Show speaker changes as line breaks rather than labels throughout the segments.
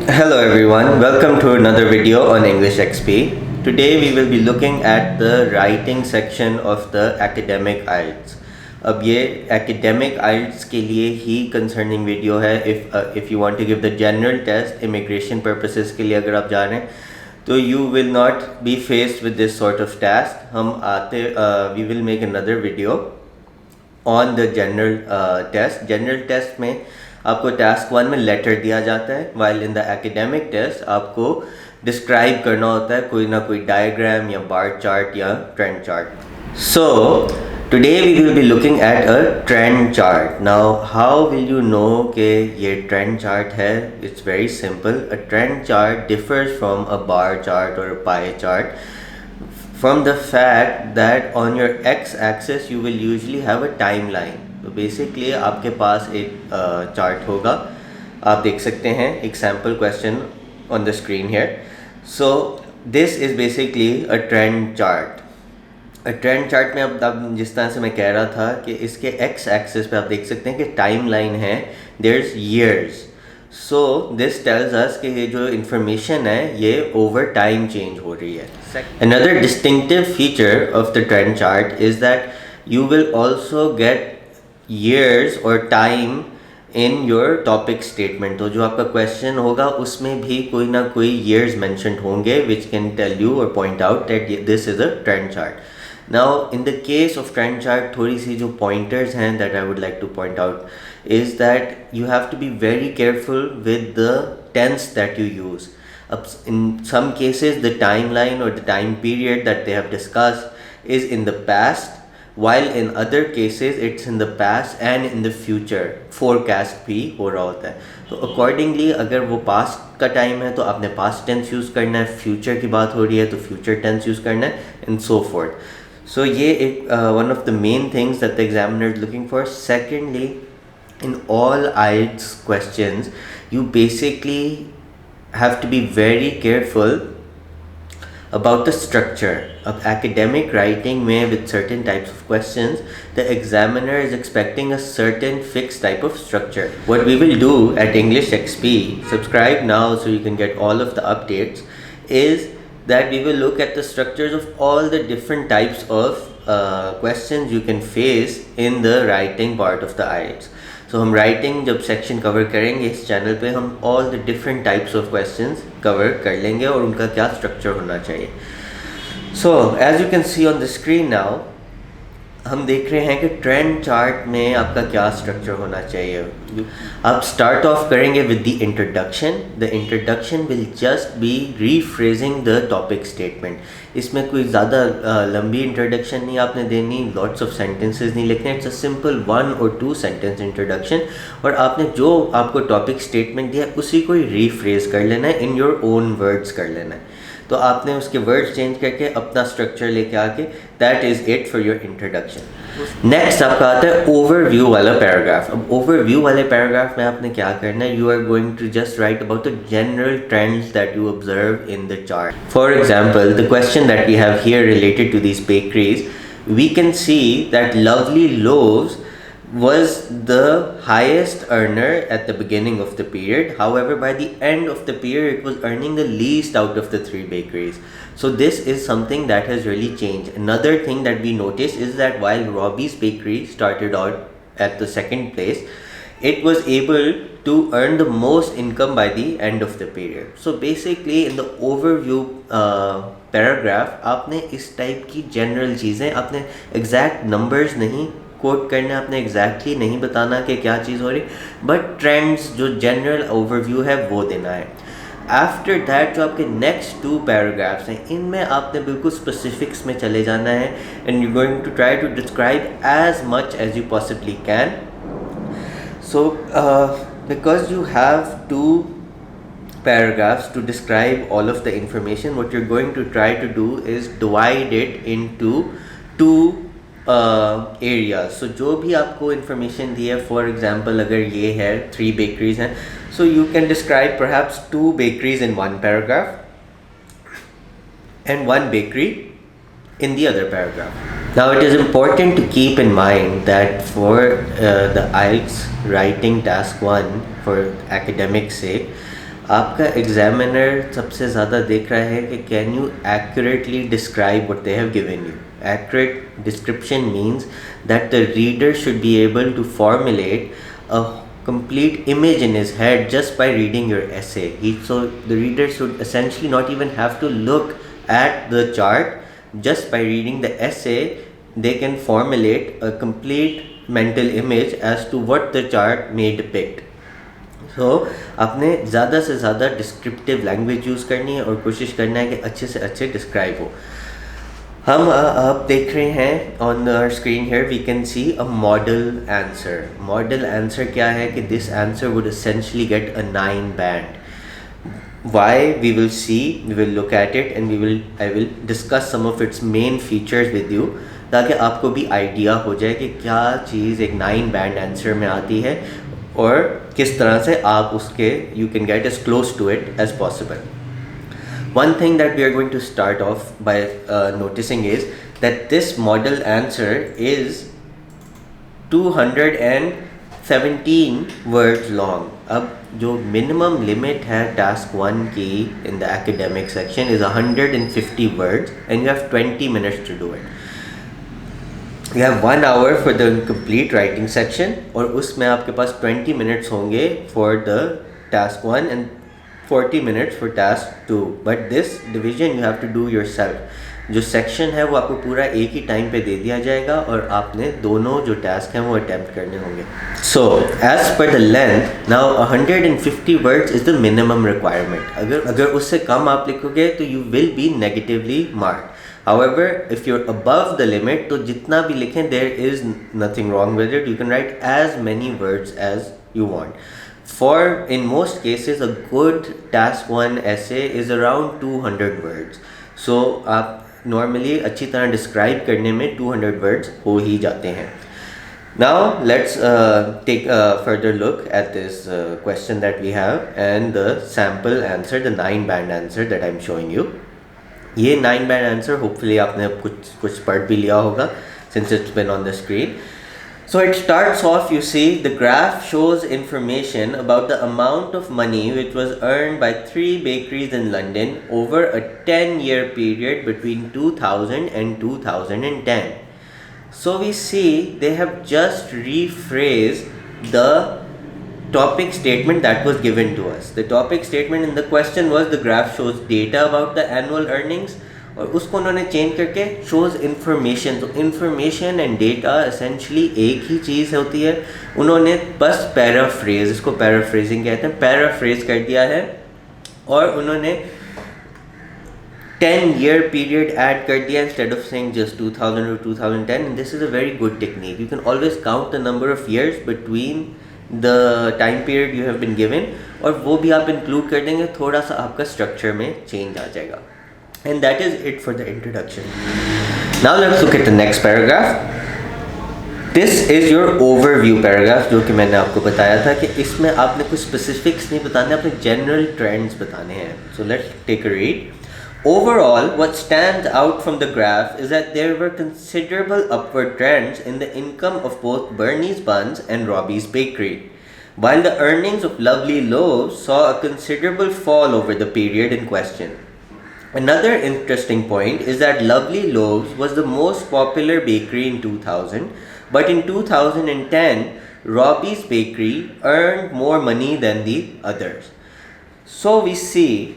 Hello everyone, welcome to another video on English XP. Today we will be looking at the writing section of the academic IELTS. अब ये academic IELTS के लिए ही concerning video है. If you want to give the general test immigration purposes के लिए अगर आप जा रहे हैं तो you will not be faced with this sort of task. We will make another video on the general test. General test में आपको टास्क 1 में लेटर दिया जाता है, while in the academic test आपको डिस्क्राइब करना होता है कोई ना कोई डायग्राम या बार चार्ट या trend chart. So today we will be looking at a trend chart. Now how will you know कि ये ट्रेंड चार्ट है? It's very simple. A trend chart differs from a bar chart और a pie chart from the fact that on your x-axis you will usually have a timeline. तो basically आपके पास एक chart होगा, आप देख सकते हैं एक sample question on the screen here. So this is basically a trend chart. A trend chart में अब जिस तरह से मैं कह रहा था कि इसके एक्स एक्सिस पे आप देख सकते हैं कि टाइम लाइन है, there is years. So this tells us कि ये जो इंफॉर्मेशन है ये ओवर टाइम चेंज हो रही है. Another distinctive feature of the trend chart is that you will also get years or time in your topic statement. तो जो आपका क्वेश्चन होगा उसमें भी कोई ना कोई years mentioned होंगे which can tell you or point out that this is a trend chart. Now in the case of trend chart थोड़ी सी जो pointers हैं that I would like to point out is that you have to be very careful with the tense that you use. In some cases the timeline or the time period that they have discussed is in the past, while in other cases it's in the past and in the future. Forecast भी हो रहा होता है. तो accordingly अगर वो past का time है तो आपने past tense यूज़ करना है, future की बात हो रही है तो future tense यूज़ करना है, and so forth. So ये एक one of the main things that the examiner is looking for. Secondly, in all IELTS questions you basically have to be very careful about the structure. Of academic writing में with certain types of questions the examiner is expecting a certain fixed type of structure. What we will do at English XP, subscribe now so you can get all of the updates, is that we will look at the structures of all the different types of questions you can face in the writing part of the IELTS. So हम writing जब section cover करेंगे इस channel पे हम all the different types of questions cover कर लेंगे और उनका क्या स्ट्रक्चर होना चाहिए. So as you can see on the screen now हम देख रहे हैं कि ट्रेंड चार्ट में आपका क्या स्ट्रक्चर होना चाहिए. आप स्टार्ट ऑफ करेंगे with the introduction. The introduction will just be rephrasing the topic statement. इसमें कोई ज़्यादा लंबी इंट्रोडक्शन नहीं आपने देनी, लॉट्स ऑफ सेंटेंसेस नहीं लिखने. It's a simple 1 or 2 sentence introduction और आपने जो आपको टॉपिक स्टेटमेंट दिया उसी को ही रीफ्रेज कर लेना है, इन योर ओन वर्ड्स कर लेना है. तो आपने उसके वर्ड्स चेंज करके अपना स्ट्रक्चर लेके आके that is it for your introduction. Next आपका आता है ओवरव्यू वाला पैराग्राफ. अब ओवरव्यू वाले पैराग्राफ में आपने क्या करना है, you are going to just write about the general trends that you observe in the chart. For example the question that we have here related to these bakeries, we can see that lovely loaves was the highest earner at the beginning of the period. However, by the end of the period it was earning the least out of the 3 bakeries. So this is something that has really changed. Another thing that we noticed is that while Robbie's bakery started out at the second place, it was able to earn the most income by the end of the period. So basically in the overview paragraph आपने इस type की general चीज़ें, आपने exact numbers नहीं coat करना, आपने exactly नहीं बताना कि क्या चीज़ हो रही, बट ट्रेंड्स जो जनरल ओवरव्यू है वो देना है. आफ्टर दैट जो आपके नेक्स्ट 2 पैराग्राफ्स हैं इनमें आपने बिल्कुल स्पेसिफिक्स में चले जाना है and you going to try to describe as much as you possibly can. So because you have 2 paragraphs to describe all of the information, what you're going to try to do is divide it into 2 areas. So जो भी आपको information दी है, for example अगर ये है 3 bakeries हैं, so you can describe perhaps 2 bakeries in 1 paragraph and 1 bakery in the other paragraph. Now it is important to keep in mind that for the IELTS writing task 1 for academic sake आपका examiner सबसे ज़्यादा देख रहा है कि can you accurately describe what they have given you. Accurate description means that the reader should be able to formulate a complete image in his head just by reading your essay. So the reader should essentially not even have to look at the chart. Just by reading the essay, they can formulate a complete mental image as to what the chart may depict. So आपने ज़्यादा से ज़्यादा descriptive language use करनी है और कोशिश करना है कि अच्छे से अच्छे डिस्क्राइब हो. हम आप देख रहे हैं on our screen here we can see a model answer. Model answer क्या है कि this answer would essentially get a 9 band. Why we will see, we will look at it and I will discuss some of its main features with you ताकि आपको भी idea हो जाए कि क्या चीज़ एक 9 बैंड आंसर में आती है और किस तरह से आप उसके you can get as close to it as possible. One thing that we are going to start off by noticing is that this model answer is 217 words long. अब जो minimum limit है task 1 की in the academic section is 150 words and you have 20 minutes to do it. You have 1 hour for the complete writing section और उसमें आपके पास 20 minutes होंगे for the task 1 and 40 minutes for task 2. But this division you have to do yourself. जो section है वो आपको पूरा एक ही टाइम पे दे दिया जाएगा और आपने दोनों जो टास्क हैं वो अटैम्प्ट करने होंगे. So as per the length now 150 words is the minimum requirement. अगर उससे कम आप लिखोगे तो you will be negatively marked. However, if you're above the limit, तो जितना भी लिखें there is nothing wrong with it. You can write as many words as you want. For in most cases, a good task 1 essay is around 200 words. So आप normally अच्छी तरह describe करने में 200 words हो ही जाते हैं. Now let's take a further look at this question that we have and the sample answer, the 9 band answer that I'm showing you. ये 9 band answer hopefully आपने कुछ पढ़ भी लिया होगा since it's been on the screen. So it starts off, you see, the graph shows information about the amount of money which was earned by 3 bakeries in London over a 10-year period between 2000 and 2010. So we see they have just rephrased the topic statement that was given to us. The topic statement in the question was the graph shows data about the annual earnings और उसको उन्होंने change करके shows information. तो information and data essentially एक ही चीज़ होती है. उन्होंने बस paraphrase, इसको paraphrasing कहते हैं, paraphrase कर दिया है और उन्होंने 10-year period add कर दिया instead of saying just 2000 or 2010. And this is a very good technique. You can always count the number of years between the time period you have been given और वो भी आप include कर देंगे, थोड़ा सा आपका structure में change आ जाएगा. And that is it for the introduction. Now let's look at the next paragraph. This is your overview paragraph जो कि मैंने आपको बताया था कि इसमें आपने कुछ specifics नहीं बताने, आपने general trends बताने हैं. So let's take a read. Overall, what stands out from the graph is that there were considerable upward trends in the income of both Bernie's Buns and Robbie's Bakery, while the earnings of Lovely Loaves saw a considerable fall over the period in question. Another interesting point is that Lovely Loaves was the most popular bakery in 2000, but in 2010, Robbie's Bakery earned more money than the others. So we see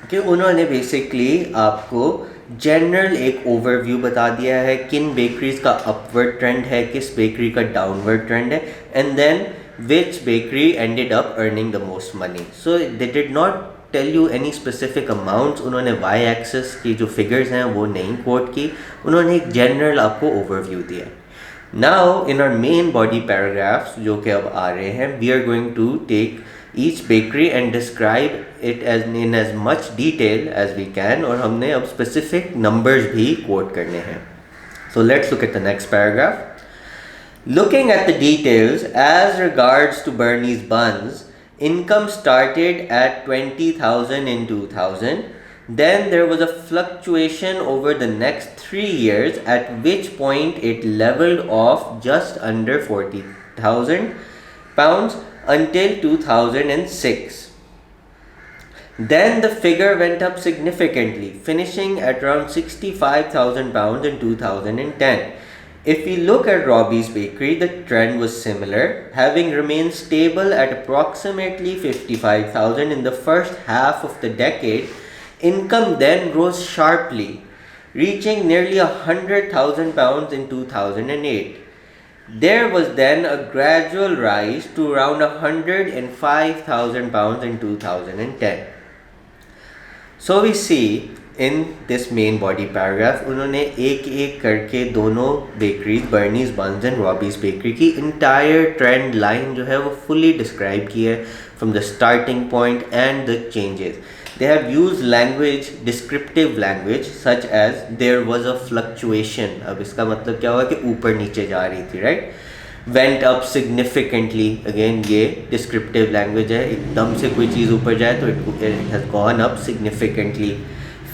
कि उन्होंने basically आपको general एक overview बता दिया है किन bakeries का upward trend है, किस बेकरी का डाउनवर्ड ट्रेंड है, and then which bakery ended up earning the most money. So they did not tell you any specific amounts. उन्होंने वाई एक्सेस की जो फिगर्स हैं वो नहीं कोट की, उन्होंने एक जनरल आपको ओवरव्यू दिया. Now in our main body paragraphs जो कि अब आ रहे हैं, we are going to take each bakery and describe it in as much detail as we can और हमने अब specific numbers भी quote करने हैं. So let's look at the next paragraph. Looking at the details as regards to Bernie's Buns, income started at 20,000 in 2000. Then there was a fluctuation over the next 3 years at which point it leveled off just under 40,000 pounds until 2006. Then the figure went up significantly, finishing at around £65,000 in 2010. If we look at Robbie's Bakery, the trend was similar, having remained stable at approximately 55,000 in the first half of the decade. Income then rose sharply, reaching nearly £100,000 in 2008. There was then a gradual rise to around £105,000 in 2010. So we see in this main body paragraph, उन्होंने एक एक करके दोनों bakeries Bernie's buns and Robbie's bakery की entire trend line जो है वो fully describe की है from the starting point and the changes. They have used language, descriptive language, such as there was a fluctuation. अब इसका मतलब क्या हुआ कि ऊपर नीचे जा रही थी, right? Went up significantly. Again ये descriptive language है. एकदम से कोई चीज़ ऊपर जाए तो it has gone up significantly.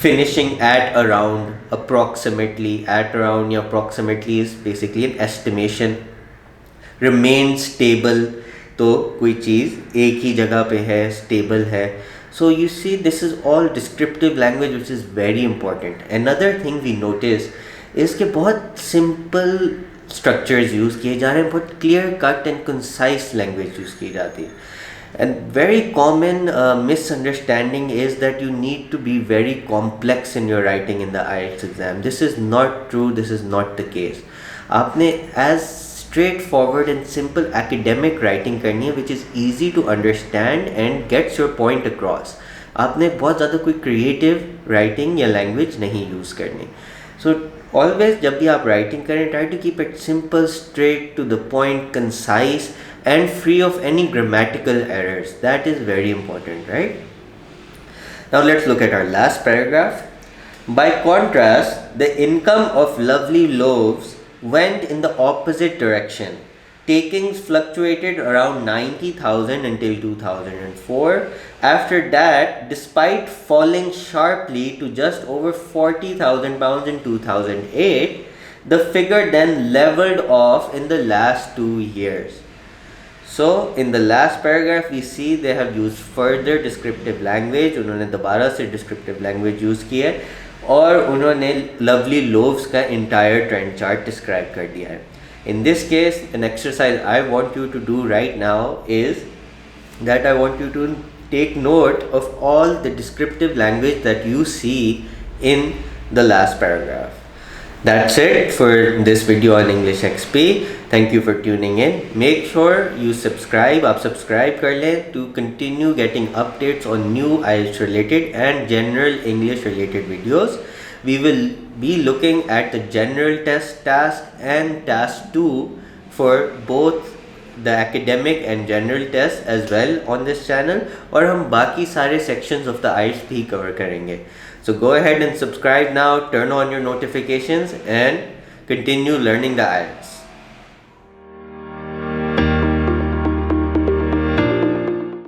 Finishing at around, approximately, at around या approximately is basically an estimation. Remain stable, तो कोई चीज़ एक ही जगह पे है, stable है. So you see, this is all descriptive language, which is very important. Another thing we notice is कि बहुत simple structures use किए जा रहे हैं, बहुत clear cut and concise language use की जाती है. And very common misunderstanding is that you need to be very complex in your writing in the IELTS exam. This is not true. This is not the case. आपने as straightforward and simple academic writing करनी है, which is easy to understand and gets your point across. आपने बहुत ज़्यादा कोई creative writing या language नहीं use करनी. So always जब भी आप writing करें, try to keep it simple, straight to the point, concise and free of any grammatical errors. That is very important, right? Now let's look at our last paragraph. By contrast, the income of Lovely Loaves went in the opposite direction. Takings fluctuated around 90,000 until 2004. After that, despite falling sharply to just over £40,000 in 2008, the figure then leveled off in the last 2 years. So in the last paragraph we see they have used further descriptive language. उन्होंने दोबारा से descriptive language use की है और उन्होंने Lovely Loaves का entire trend chart describe कर दिया है. In this case, an exercise I want you to do right now is that I want you to take note of all the descriptive language that you see in the last paragraph. That's it for this video on English XP. Thank you for tuning in. Make sure you subscribe. आप subscribe कर लें to continue getting updates on new IELTS related and general English related videos. We will be looking at the general test task and task 2 for both the academic and general tests as well on this channel. और हम बाकी सारे sections of the IELTS भी cover करेंगे. So go ahead and subscribe now, turn on your notifications and continue learning the IELTS.